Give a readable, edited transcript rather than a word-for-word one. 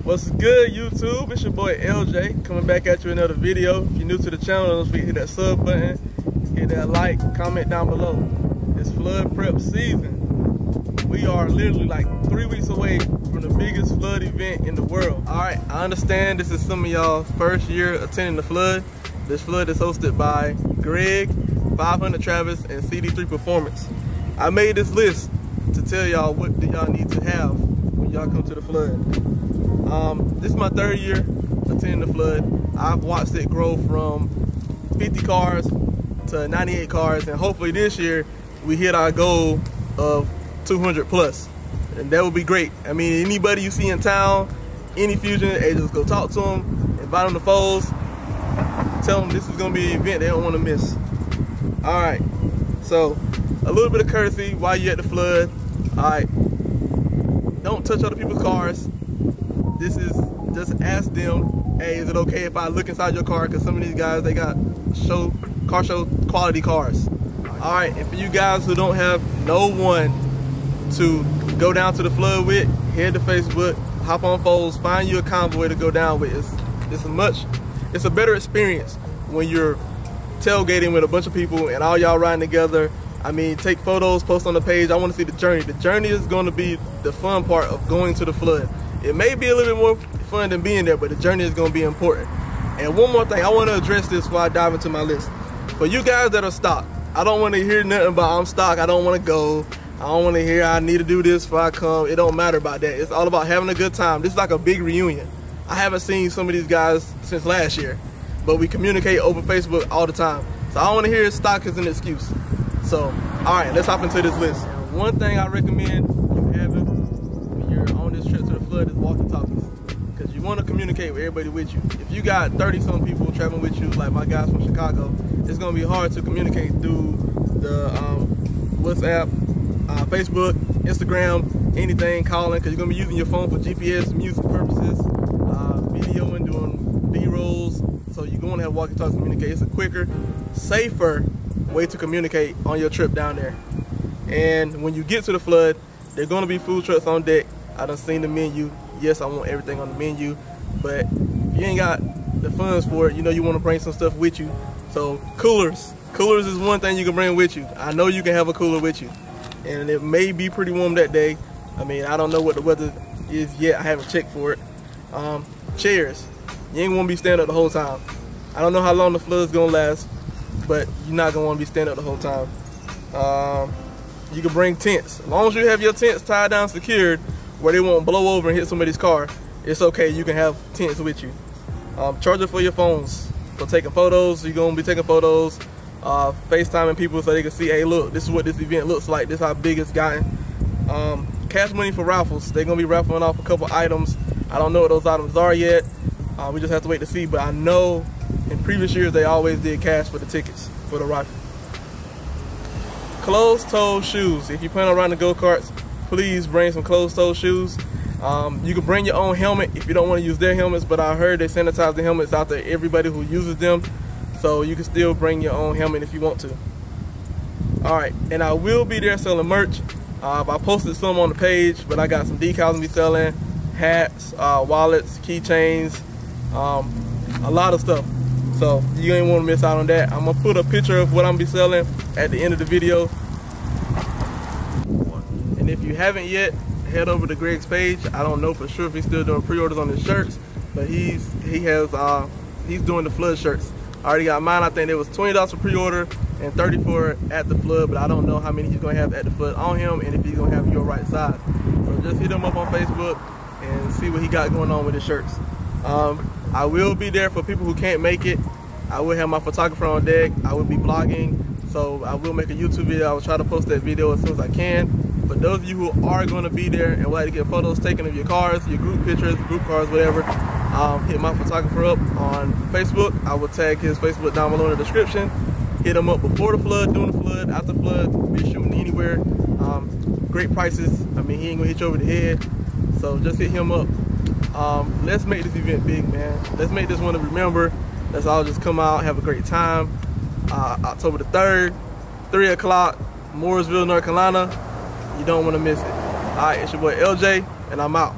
What's good, YouTube? It's your boy LJ coming back at you with another video. If you're new to the channel, don't forget to hit that sub button, hit that like, comment down below. It's flood prep season. We are literally like 3 weeks away from the biggest flood event in the world. Alright, I understand this is some of y'all first year attending the flood. This flood is hosted by Greg, 500 Travis, and CD3 Performance. I made this list to tell y'all what do y'all need to have when y'all come to the flood. This is my 3rd year attending the flood. I've watched it grow from 50 cars to 98 cars, and hopefully this year we hit our goal of 200 plus, and that would be great. I mean, anybody you see in town, any Fusion, hey, just go talk to them, invite them to Foles, tell them this is gonna be an event they don't want to miss. All right, so a little bit of courtesy while you're at the flood. All right, don't touch other people's cars. This is just ask them, hey, is it okay if I look inside your car? Because some of these guys, they got car show quality cars. All right, and for you guys who don't have no one to go down to the flood with, head to Facebook, hop on Foles, find you a convoy to go down with. It's a better experience when you're tailgating with a bunch of people and all y'all riding together. I mean, take photos, post on the page. I want to see the journey. The journey is going to be the fun part of going to the flood. It may be a little bit more fun than being there, but the journey is going to be important. And one more thing, I want to address this before I dive into my list. For you guys that are stock, I don't want to hear nothing about I'm stock, I don't want to go. I don't want to hear I need to do this before I come. It don't matter about that. It's all about having a good time. This is like a big reunion. I haven't seen some of these guys since last year, but we communicate over Facebook all the time. So I don't want to hear stock is an excuse. So, all right, let's hop into this list. One thing I recommend you having when you're on this trip to the flood is walkie-talkies, because you want to communicate with everybody with you. If you got 30-some people traveling with you, like my guys from Chicago, it's going to be hard to communicate through the WhatsApp, Facebook, Instagram, anything, calling, because you're going to be using your phone for GPS, music purposes, videoing, doing B-rolls. So you're going to have walkie-talkies to communicate. It's a quicker, safer way to communicate on your trip down there. And when you get to the flood, there are going to be food trucks on deck. I done seen the menu. Yes, I want everything on the menu, but if you ain't got the funds for it, you know you want to bring some stuff with you. So coolers is one thing you can bring with you. I know you can have a cooler with you, and it may be pretty warm that day. I mean, I don't know what the weather is yet. I haven't checked for it. Chairs. You ain't want to be standing up the whole time. I don't know how long the flood's gonna last, but you're not gonna want to be standing up the whole time. You can bring tents. As long as you have your tents tied down, secured, where they won't blow over and hit somebody's car, it's okay. You can have tents with you. Charger for your phones for taking photos. You're gonna be taking photos, FaceTiming people so they can see, hey, look, this is what this event looks like. This is how big it's gotten. Cash money for Raffles. They're gonna be raffling off a couple items. I don't know what those items are yet. We just have to wait to see, but I know in previous years they always did cash for the tickets for the rifle. Closed-toe shoes. If you plan on riding the go-karts, please bring some closed-toe shoes. You can bring your own helmet if you don't want to use their helmets, but I heard they sanitize the helmets out there, everybody who uses them, so you can still bring your own helmet if you want to. Alright, and I will be there selling merch. I posted some on the page, but I got some decals to be selling, hats, wallets, keychains, a lot of stuff. So you ain't want to miss out on that. I'm gonna put a picture of what I'm gonna be selling at the end of the video. And if you haven't yet, head over to Greg's page. I don't know for sure if he's still doing pre-orders on his shirts, but he's doing the flood shirts. I already got mine. I think it was $20 for pre-order and $30 for at the flood, but I don't know how many he's gonna have at the flood on him and if he's gonna have your right size. So just hit him up on Facebook and see what he got going on with his shirts. I will be there for people who can't make it. I will have my photographer on deck. I will be vlogging, so I will make a YouTube video. I will try to post that video as soon as I can. For those of you who are going to be there and would like to get photos taken of your cars, your group pictures, group cars, whatever, hit my photographer up on Facebook. I will tag his Facebook down below in the description. Hit him up before the flood, during the flood, after the flood. Be shooting anywhere. Great prices. I mean, he ain't gonna hit you over the head. So just hit him up. Let's make this event big, man. Let's make this one to remember. Let's all just come out, have a great time. October the 3rd, 3 o'clock, Mooresville, North Carolina. You don't want to miss it. All right, it's your boy LJ, and I'm out.